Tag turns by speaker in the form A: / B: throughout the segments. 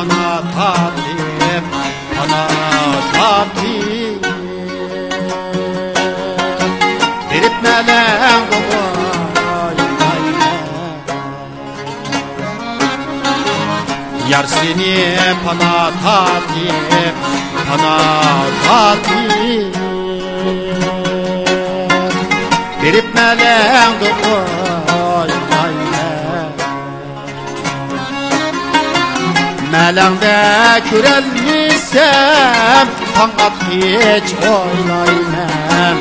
A: pana tatip, pana tatip. Verip melen koy, yar seni pana tatip, pana tatip. Verip melen koy, melende körelmişsem tangat hiç oylayman.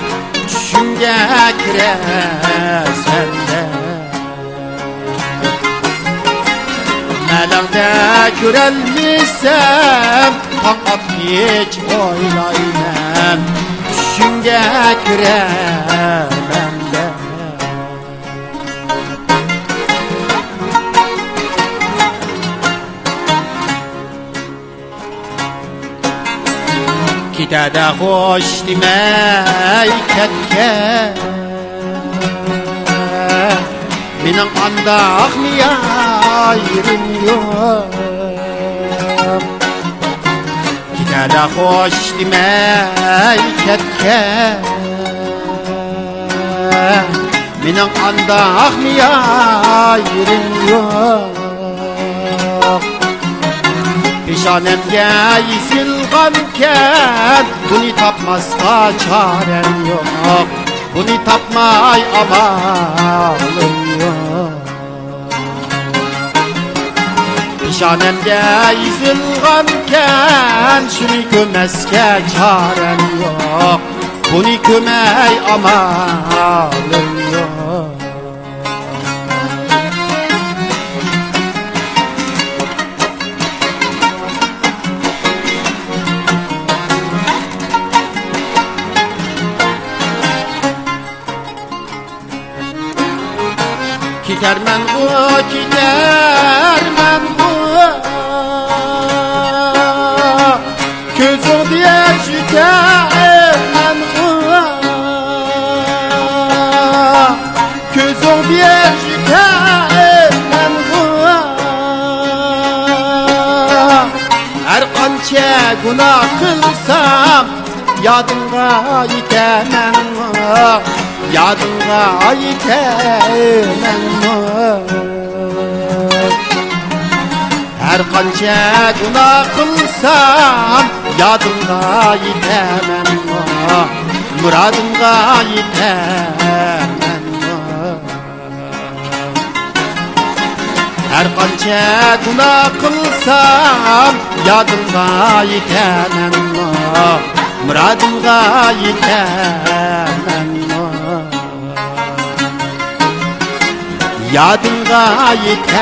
A: Düşünge kiresen de melende körelmişsem tangat hiç oylayman. Düşünge kiremem de Kite de hoş demey ketke Minin andaq mı ayrım yok Kite de hoş demey ketke Minin andaq mı ayrım yok Peşanemge yizilganken bunu tapmazsa çarem yok. Bunu tapmay amalım yok. Peşanemge yizilganken şunu kömezke çarem yok. Bunu kömey amalım yok. Gidermen bu, gidermen bu Gözüm diye gidermen bu Gözüm diye gidermen bu Her kança günah kılsam yadımga yitemem Yadımga yitemem Her kança günah kılsam yadımga yitemem Muradımga yitemem Her kança günah kılsam yadımga yitemem Muradımga yitemem Yadımga yitemem